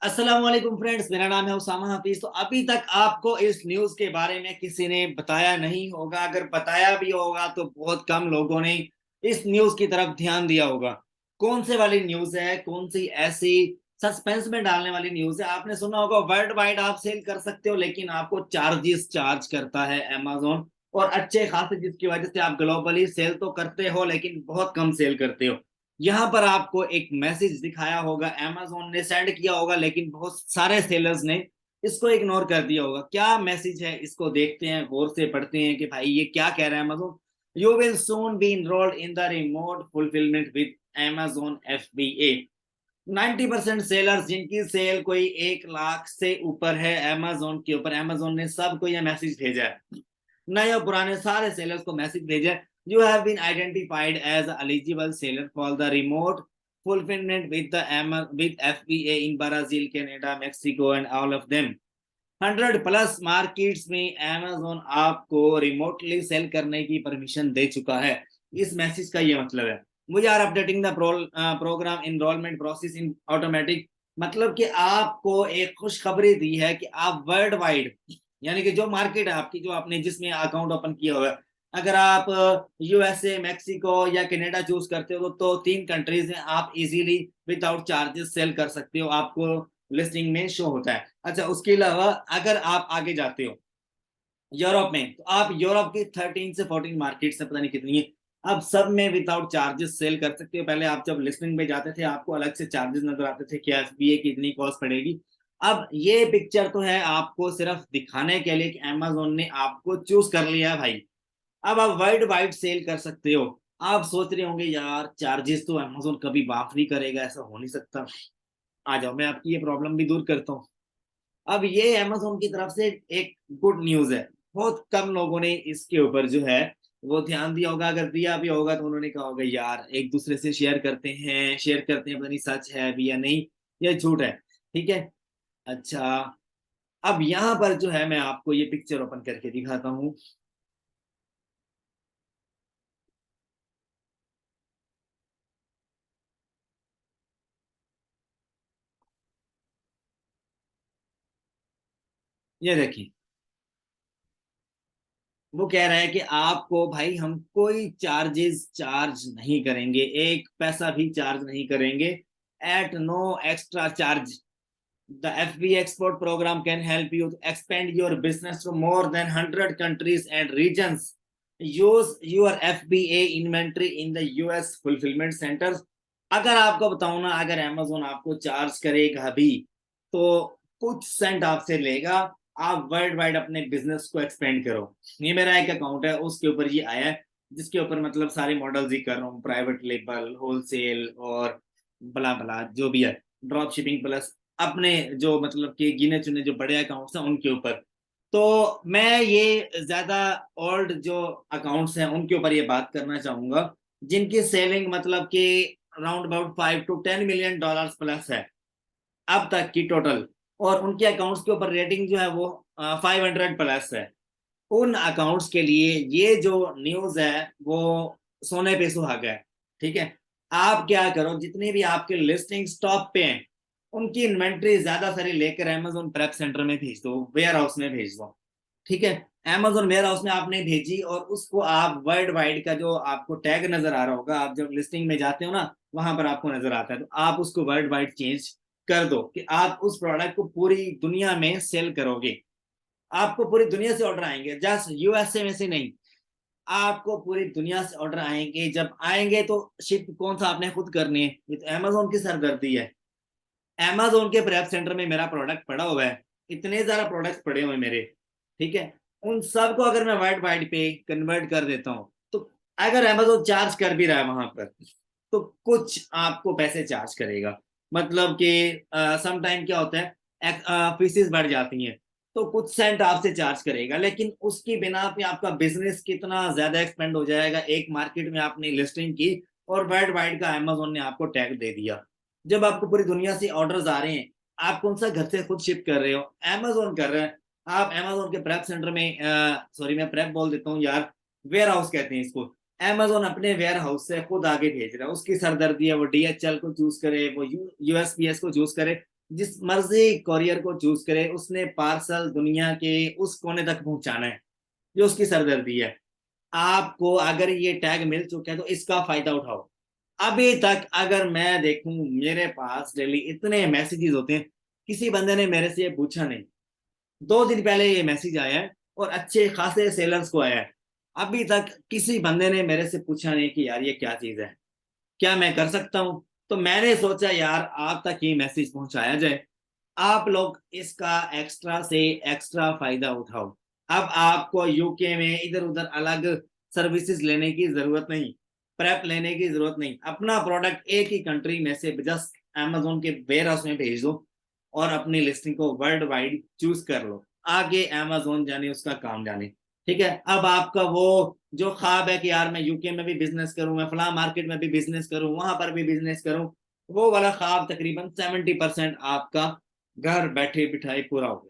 अस्सलाम वालेकुम फ्रेंड्स, मेरा नाम है उसामा हफीज। तो अभी तक आपको इस न्यूज के बारे में किसी ने बताया नहीं होगा। अगर बताया भी होगा तो बहुत कम लोगों ने इस न्यूज की तरफ ध्यान दिया होगा। कौन से वाली न्यूज है, कौन सी ऐसी सस्पेंस में डालने वाली न्यूज है? आपने सुना होगा वर्ल्ड वाइड आप सेल कर सकते हो, लेकिन आपको चार्जेस चार्ज करता है अमेजोन, और अच्छे खासे, जिसकी वजह से आप ग्लोबली सेल तो करते हो लेकिन बहुत कम सेल करते हो। यहाँ पर आपको एक मैसेज दिखाया होगा, अमेजोन ने सेंड किया होगा, लेकिन बहुत सारे सेलर्स ने इसको इग्नोर कर दिया होगा। क्या मैसेज है, इसको देखते हैं, गौर से पढ़ते हैं कि भाई ये क्या कह रहा है Amazon. You will soon be enrolled in the remote fulfilment with Amazon FBA। 90% sellers जिनकी सेल कोई 1 लाख से ऊपर है अमेजोन के ऊपर, अमेजोन ने सबको यह मैसेज भेजा है। नए और पुराने सारे सेलर्स को मैसेज भेजा, you have been identified as eligible seller for the remote fulfillment with FBA in Brazil, Canada, Mexico and all of them। 100+ markets में Amazon आपको रिमोटली सेल करने की परमिशन दे चुका है। इस मैसेज का ये मतलब है, we are updating the program enrollment process in automatic. मतलब कि आपको एक खुशखबरी दी है कि आप वर्ल्ड वाइड, यानी कि जो मार्केट है आपकी, जो आपने जिसमें अकाउंट ओपन किया हुआ है, अगर आप USA, मैक्सिको या कनाडा चूज करते हो तो 3 कंट्रीज हैं, आप इजीली विदाउट चार्जेस सेल कर सकते हो, आपको लिस्टिंग में शो होता है। अच्छा, उसके अलावा अगर आप आगे जाते हो यूरोप में, तो आप यूरोप की 13 से 14 मार्केट से, पता नहीं कितनी है, अब सब में विदाउट चार्जेस सेल कर सकते हो। पहले आप जब लिस्टिंग में जाते थे आपको अलग से चार्जेस नजर आते थे कि FBA की इतनी कॉस्ट पड़ेगी। अब ये पिक्चर तो है आपको सिर्फ दिखाने के लिए कि अमेजोन ने आपको चूज कर लिया है भाई। अब आप वर्ल्ड वाइड सेल कर सकते हो। आप सोच रहे होंगे यार चार्जेस तो अमेजोन कभी माफ नहीं करेगा, ऐसा हो नहीं सकता। आ जाओ, मैं आपकी ये प्रॉब्लम भी दूर करता हूँ। अब ये अमेजोन की तरफ से एक गुड न्यूज है। बहुत कम लोगों ने इसके ऊपर जो है वो ध्यान दिया होगा। अगर दिया भी होगा तो उन्होंने कहा होगा यार एक दूसरे से शेयर करते हैं, पता नहीं सच है भी या नहीं, ये झूठ है। ठीक है। अच्छा, अब यहाँ पर जो है मैं आपको ये पिक्चर ओपन करके दिखाता हूँ। ये देखिए, वो कह रहा है कि आपको भाई हम कोई चार्जेस चार्ज नहीं करेंगे, एक पैसा भी चार्ज नहीं करेंगे, at no extra charge. The FBA export program can help you to expand your business to more than 100 countries and regions. Use your FBA inventory in the US fulfillment centers। अगर आपको बताऊं ना, अगर Amazon आपको charge करेगा भी तो कुछ सेंट आपसे लेगा। आप वर्ल्ड वाइड अपने बिजनेस को एक्सपेंड करो। ये मेरा एक अकाउंट है, उसके ऊपर ये आया है, जिसके ऊपर मतलब सारे मॉडल्स ही कर रहा हूँ, प्राइवेट लेबल, होलसेल और बला बला जो भी है, ड्रॉप शिपिंग प्लस अपने जो मतलब कि गिने चुने जो बड़े अकाउंट्स हैं उनके ऊपर। तो मैं ये ज्यादा ओल्ड जो अकाउंट्स हैं उनके ऊपर ये बात करना चाहूंगा, जिनकी सेलिंग मतलब कि around about $5 to $10 million plus है अब तक की टोटल, और उनके अकाउंट्स के ऊपर रेटिंग जो है वो 500 प्लस है। उन अकाउंट्स के लिए ये जो न्यूज है वो सोने पे सुहागा है। ठीक है। आप क्या करो, जितने भी आपके लिस्टिंग टॉप पे हैं उनकी इन्वेंट्री ज्यादा सारी लेकर अमेजोन प्रेप सेंटर में भेज दो, वेयर हाउस में भेज दो। ठीक है। अमेजोन वेयर हाउस में आपने भेजी और उसको आप वर्ल्ड वाइड का जो आपको टैग नजर आ रहा होगा, आप जब लिस्टिंग में जाते हो ना वहां पर आपको नजर आता है, तो आप उसको वर्ल्ड वाइड चेंज कर दो कि आप उस प्रोडक्ट को पूरी दुनिया में सेल करोगे। आपको पूरी दुनिया से ऑर्डर आएंगे, जस्ट USA में से नहीं, आपको पूरी दुनिया से ऑर्डर आएंगे। जब आएंगे तो शिप कौन सा आपने खुद करनी है, ये तो अमेजोन की सरदर्दी है। अमेजोन के प्रेप सेंटर में मेरा प्रोडक्ट पड़ा हुआ है, इतने सारा प्रोडक्ट्स पड़े हुए हैं मेरे। ठीक है। उन सबको अगर मैं वर्ल्ड वाइड पे कन्वर्ट कर देता हूँ तो अगर अमेजोन चार्ज कर भी रहा है वहां पर, तो कुछ आपको पैसे चार्ज करेगा। मतलब कि सम टाइम क्या होता है, फीसेस बढ़ जाती हैं तो कुछ सेंट आपसे चार्ज करेगा, लेकिन उसकी बिना पे आपका बिजनेस कितना ज्यादा एक्सपेंड हो जाएगा। एक मार्केट में आपने लिस्टिंग की और वर्ल्ड वाइड का अमेजोन ने आपको टैग दे दिया। जब आपको पूरी दुनिया से ऑर्डर्स आ रहे हैं, आप कौन सा घर से खुद शिप कर रहे हो, अमेजोन कर रहे हैं। आप अमेजोन के प्रेप सेंटर में, सॉरी मैं प्रेप बोल देता हूँ यार, वेयर हाउस कहते हैं इसको, अमेजोन अपने वेयर हाउस से खुद आगे भेज रहा है। उसकी सरदर्दी है, वो DHL को चूज करे, वो USPS को चूज करे, जिस मर्जी कोरियर को चूज करे, उसने पार्सल दुनिया के उस कोने तक पहुंचाना है, जो उसकी सरदर्दी है। आपको अगर ये टैग मिल चुका है तो इसका फायदा उठाओ। अभी तक अगर मैं देखूं, मेरे पास डेली इतने मैसेजेस होते हैं, किसी बंदे ने मेरे से ये पूछा नहीं। 2 दिन पहले ये मैसेज आया है और अच्छे खासे सेलर्स को आया है। अभी तक किसी बंदे ने मेरे से पूछा नहीं कि यार ये क्या चीज है, क्या मैं कर सकता हूं। तो मैंने सोचा यार आप तक ये मैसेज पहुंचाया जाए, आप लोग इसका एक्स्ट्रा से एक्स्ट्रा फायदा उठाओ। अब आपको यूके में इधर उधर अलग सर्विसेज लेने की जरूरत नहीं, प्रेप लेने की जरूरत नहीं। अपना प्रोडक्ट एक ही कंट्री में से जस्ट अमेजोन के वेयर हाउस में भेज दो और अपनी लिस्टिंग को वर्ल्ड वाइड चूज कर लो। आगे अमेजोन जाने उसका काम जाने। ठीक है, अब आपका वो जो ख्वाब है कि यार मैं यूके में भी बिजनेस करूं, मैं फला मार्केट में भी बिजनेस करूं, वहां पर भी बिजनेस करूं, वो वाला ख्वाब तकरीबन 70% आपका घर बैठे बिठाए पूरा हो गया।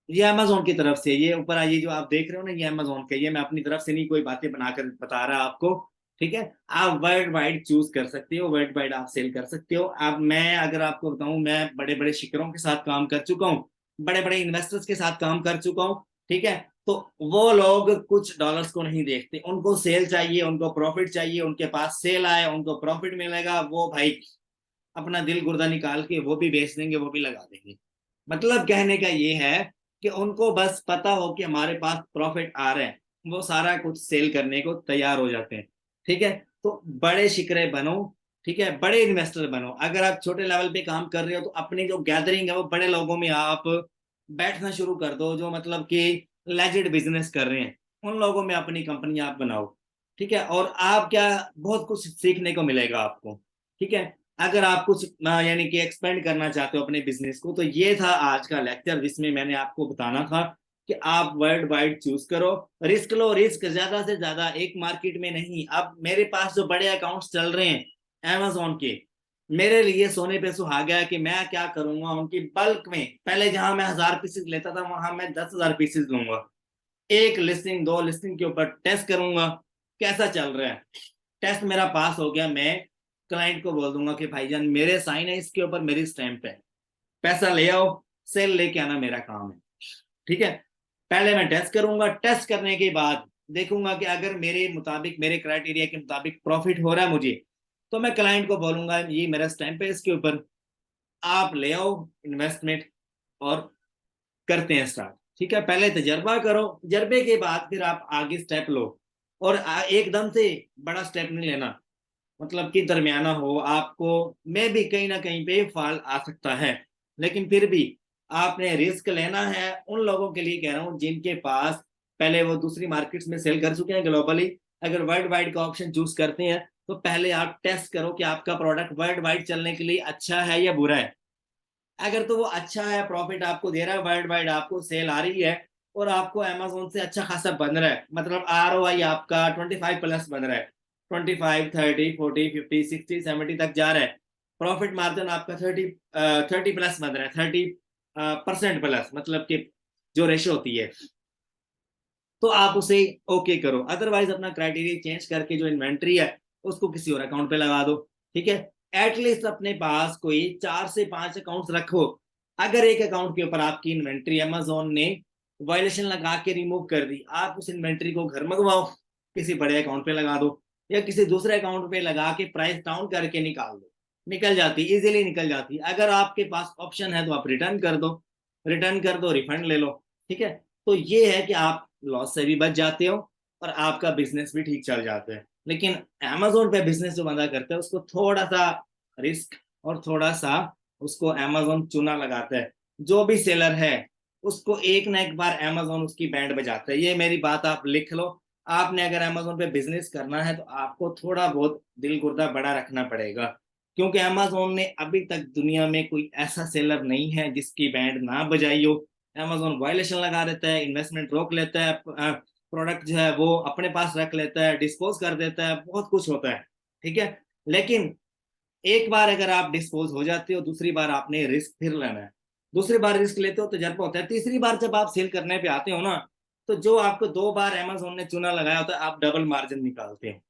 ये अमेजोन की तरफ से, ये ऊपर ये जो आप देख रहे हो ना, ये अमेजोन का, ये मैं अपनी तरफ से नहीं कोई बातें बनाकर बता रहा आपको। ठीक है, आप वर्ल्ड वाइड चूज कर सकते हो, वर्ल्ड वाइड आप सेल कर सकते हो। अब मैं अगर आपको बताऊं, मैं बड़े बड़े शिखरों के साथ काम कर चुका हूँ, बड़े बड़े इन्वेस्टर्स के साथ काम कर चुका हूँ। ठीक है, तो वो लोग कुछ डॉलर्स को नहीं देखते, उनको सेल चाहिए, उनको प्रॉफिट चाहिए। उनके पास सेल आए, उनको प्रॉफिट मिलेगा, वो भाई अपना दिल गुर्दा निकाल के वो भी बेच देंगे, वो भी लगा देंगे। मतलब कहने का ये है कि उनको बस पता हो कि हमारे पास प्रॉफिट आ रहा है, वो सारा कुछ सेल करने को तैयार हो जाते हैं। ठीक है, तो बड़े शिकरे बनो। ठीक है, बड़े इन्वेस्टर बनो। अगर आप छोटे लेवल पे काम कर रहे हो तो अपनी जो गैदरिंग है वो बड़े लोगों में आप बैठना शुरू कर दो, जो मतलब कि लेजिट बिजनेस कर रहे हैं, उन लोगों में अपनी कंपनी आप बनाओ। ठीक है, और आप क्या, बहुत कुछ सीखने को मिलेगा आपको। ठीक है, अगर आप कुछ यानी कि एक्सपेंड करना चाहते हो अपने बिजनेस को, तो ये था आज का लेक्चर जिसमें मैंने आपको बताना था कि आप वर्ल्ड वाइड चूज करो, रिस्क लो, रिस्क ज्यादा से ज्यादा, एक मार्केट में नहीं। अब मेरे पास जो बड़े अकाउंट्स चल रहे हैं अमेजोन के, मेरे लिए सोने पे सुहागा है कि मैं क्या करूंगा उनकी बल्क में। पहले जहां मैं 1000 पीसेस लेता था, वहां मैं 10,000 पीसेस लूंगा। एक लिस्टिंग, 2 लिस्टिंग के ऊपर टेस्ट करूंगा कैसा चल रहा है। टेस्ट मेरा पास हो गया, मैं क्लाइंट को बोल दूंगा कि भाईजान मेरे साइन है इसके ऊपर, मेरी स्टैंप है, पैसा ले आओ, सेल लेके आना मेरा काम है। ठीक है, पहले मैं टेस्ट करूंगा, टेस्ट करने के बाद देखूंगा कि अगर मेरे मुताबिक, मेरे क्राइटेरिया के मुताबिक प्रॉफिट हो रहा है मुझे, तो मैं क्लाइंट को बोलूंगा ये मेरा स्टैंप है इसके ऊपर, आप ले आओ इन्वेस्टमेंट और करते हैं स्टार्ट। ठीक है, पहले तजर्बा करो, तजर्बे के बाद फिर आप आगे स्टेप लो। और एकदम से बड़ा स्टेप नहीं लेना, मतलब कि दरमियाना हो आपको। में भी कहीं ना कहीं पे फॉल आ सकता है, लेकिन फिर भी आपने रिस्क लेना है। उन लोगों के लिए कह रहा हूँ जिनके पास पहले वो दूसरी मार्केट्स में सेल कर चुके हैं ग्लोबली। अगर वर्ल्ड वाइड का ऑप्शन चूज करते हैं तो पहले आप टेस्ट करो कि आपका प्रोडक्ट वर्ल्ड वाइड चलने के लिए अच्छा है या बुरा है। अगर तो वो अच्छा है, प्रॉफिट आपको दे रहा है, वर्ल्ड वाइड आपको सेल आ रही है, और आपको अमेजोन से अच्छा खासा बन रहा है, मतलब ROI आपका 25+ बन रहा है, 25, 30, 40, 50, 60, 70 तक जा रहा है, प्रॉफिट मार्जिन आपका 30+ बन रहा है, 30% प्लस, मतलब कि जो रेशो होती है, तो आप उसे ओके करो। अदरवाइज अपना क्राइटेरिया चेंज करके जो इन्वेंट्री है उसको किसी और अकाउंट पे लगा दो। ठीक है, एटलीस्ट अपने पास कोई 4 से 5 अकाउंट्स रखो। अगर एक अकाउंट के ऊपर आपकी इन्वेंट्री अमेजोन ने वायलेशन लगा के रिमूव कर दी, आप उस इन्वेंट्री को घर मंगवाओ, किसी बड़े अकाउंट पे लगा दो, या किसी दूसरे अकाउंट पे लगा के प्राइस डाउन करके निकाल दो। निकल जाती, इजीली निकल जाती। अगर आपके पास ऑप्शन है तो आप रिटर्न कर दो, रिटर्न कर दो, रिफंड ले लो। ठीक है, तो ये है कि आप लॉस से भी बच जाते हो और आपका बिजनेस भी ठीक चल जाता है। लेकिन अमेजोन पे बिजनेस जो बंदा करता है उसको थोड़ा सा रिस्क और थोड़ा सा उसको अमेजोन चूना लगाता है। जो भी सेलर है उसको एक ना एक बार अमेजोन उसकी बैंड बजाता है, ये मेरी बात आप लिख लो। आपने अगर अमेजोन पे बिजनेस करना है तो आपको थोड़ा बहुत दिल गुर्दा बड़ा रखना पड़ेगा, क्योंकि अमेजोन ने अभी तक दुनिया में कोई ऐसा सेलर नहीं है जिसकी बैंड ना बजाई हो। अमेजोन वायलेशन लगा देता है, इन्वेस्टमेंट रोक लेता है, प्रोडक्ट जो है वो अपने पास रख लेता है, डिस्पोज कर देता है, बहुत कुछ होता है। ठीक है, लेकिन एक बार अगर आप डिस्पोज हो जाते हो, दूसरी बार आपने रिस्क फिर लेना है। दूसरी बार रिस्क लेते हो तो तजर्बा होता है, तीसरी बार जब आप सेल करने पे आते हो ना, तो जो आपको 2 बार अमेजोन ने चूना लगाया होता है, आप डबल मार्जिन निकालते हो।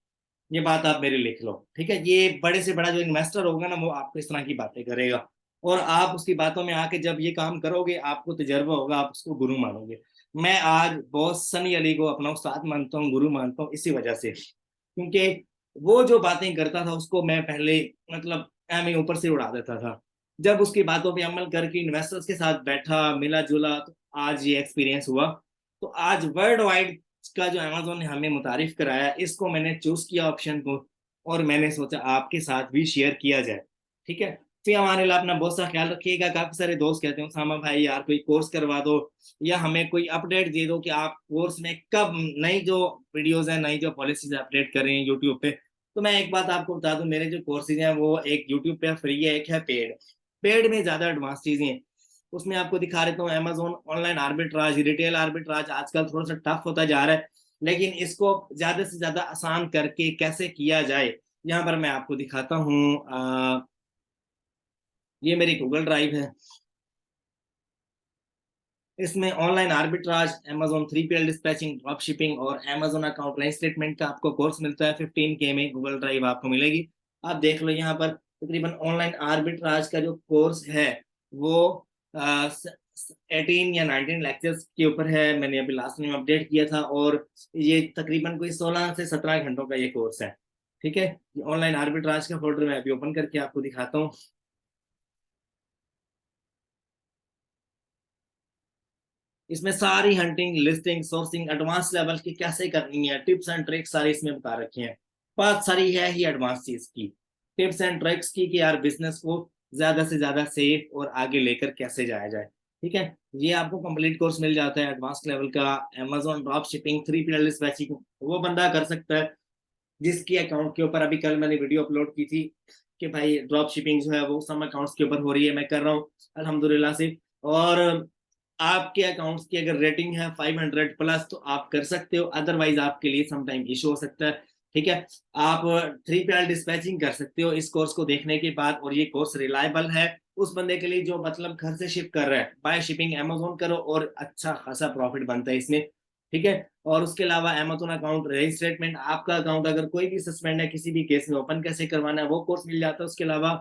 ये बात आप मेरी लिख लो। ठीक है, ये बड़े से बड़ा जो इन्वेस्टर होगा ना, वो आपको इस तरह की बातें करेगा। और आप उसकी बातों में आके जब ये काम करोगे आपको तजर्बा होगा, आप उसको गुरु मानोगे। मैं आज बॉस सनी अली को अपना उस्ताद मानता हूँ, गुरु मानता हूँ इसी वजह से, क्योंकि वो जो बातें करता था उसको मैं पहले मतलब मैं ऊपर से उड़ा देता था। जब उसकी बातों पे अमल करके इन्वेस्टर्स के साथ बैठा, मिला जुला, तो आज ये एक्सपीरियंस हुआ। तो आज वर्ल्ड वाइड का जो अमेजोन ने हमें मुतारिफ कराया, इसको मैंने चूज किया ऑप्शन को, और मैंने सोचा आपके साथ भी शेयर किया जाए। ठीक है, फिर हमारे लिए अपना बहुत सा ख्याल रखिएगा। काफी सारे दोस्त कहते हैं सामा भाई यार कोई कोर्स करवा दो, या हमें कोई अपडेट दे दो कि आप कोर्स में कब नई जो वीडियोस हैं, नई जो पॉलिसीज अपडेट कर रहे हैं यूट्यूब पे। तो मैं एक बात आपको बता दूं, मेरे जो कोर्सेज हैं वो एक यूट्यूब पे फ्री है, एक है पेड। पेड में ज्यादा एडवांस चीजें हैं, उसमें आपको दिखा देता हूँ Amazon online arbitrage, retail arbitrage आजकल थोड़ा सा टफ होता जा रहा है, लेकिन इसको ज्यादा से ज्यादा आसान करके कैसे किया जाए, यहाँ पर मैं आपको दिखाता हूँ। ये मेरी गूगल ड्राइव है, इसमें online arbitrage, Amazon 3PL dispatching, drop shipping और अमेजोन अकाउंट लाइन स्टेटमेंट का आपको कोर्स मिलता है। 15K में गूगल ड्राइव आपको मिलेगी। आप देख लो यहाँ पर तकरीबन ऑनलाइन आर्बिट्राज का जो कोर्स है वो 18 या 19 लेक्चर्स के ऊपर है। मैंने अभी लास्ट में अपडेट किया था, और ये तकरीबन कोई 16 से 17 घंटों का ये कोर्स है। ठीक है, ऑनलाइन आर्बिट्राज का फोल्डर मैं अभी ओपन करके आपको दिखाता हूँ। इसमें सारी hunting, listing, sourcing advance level की कैसे करनी है, टिप्स एंड ट्रिक्स सारी इसमें बता रखी हैं। बात सारी है ही एडवांस चीज की, टिप्स एंड ट्रिक्स की कि यार बिजनेस को ज्यादा से ज्यादा सेफ और आगे लेकर कैसे जाया जाए। ठीक है, ये आपको कंप्लीट कोर्स मिल जाता है एडवांस लेवल का। Amazon drop shipping, 3PL dispatching वो बंदा कर सकता है जिसकी अकाउंट के ऊपर, अभी कल मैंने वीडियो अपलोड की थी कि भाई ड्रॉप शिपिंग जो है वो सम अकाउंट्स के ऊपर हो रही है, मैं कर रहा हूँ अल्हम्दुलिल्लाह से। और आपके अकाउंट्स की अगर रेटिंग है 500 प्लस तो आप कर सकते हो, अदरवाइज आपके लिए सम टाइम इशू हो सकता है। ठीक है, आप 3PL डिस्पैचिंग कर सकते हो इस कोर्स को देखने के बाद, और ये कोर्स रिलायबल है उस बंदे के लिए जो मतलब घर से शिप कर रहा है। बाय शिपिंग अमेजोन करो और अच्छा खासा प्रॉफिट बनता है इसमें। ठीक है, और उसके अलावा अमेजोन अकाउंट रजिस्ट्रेटमेंट, आपका अकाउंट अगर कोई भी सस्पेंड है किसी भी केस में, ओपन कैसे करवाना है वो कोर्स मिल जाता है। उसके अलावा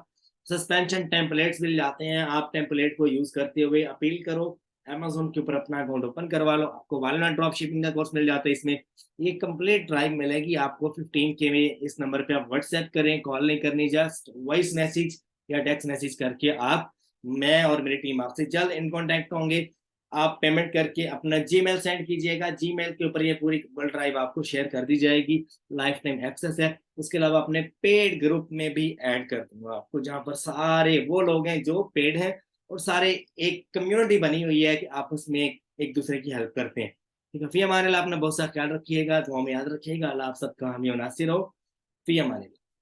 सस्पेंशन टेम्पलेट्स मिल जाते हैं, आप टेम्पलेट को यूज करते हुए अपील करो, अमेजोन के ऊपर अपना अकाउंट ओपन करवा लो, आपको वालनट ड्रॉप शिपिंग का कोर्स मिल जाता है इसमें। ये कंप्लीट ड्राइव मिलेगी आपको 15K में। इस नंबर पे आप व्हाट्सएप करें, कॉल नहीं करनी, जस्ट वॉइस मैसेज या टेक्स्ट मैसेज करके आप, मैं और मेरी टीम आपसे जल्द इन कॉन्टेक्ट होंगे। आप पेमेंट करके अपना जीमेल सेंड कीजिएगा, जीमेल के ऊपर ये पूरी गूगल ड्राइव आपको शेयर कर दी जाएगी, लाइफ टाइम एक्सेस है। उसके अलावा अपने पेड ग्रुप में भी ऐड कर दूंगा आपको, जहां पर सारे वो लोग हैं जो पेड हैं, और सारे एक कम्युनिटी बनी हुई है कि आपस में एक दूसरे की हेल्प करते हैं। ठीक है, फिर हमारे लिए अपना बहुत सा ख्याल रखिएगा, तो हमें याद रखिएगा। अल्लाह आप सबका हामी नासिर हो। फिर हमारे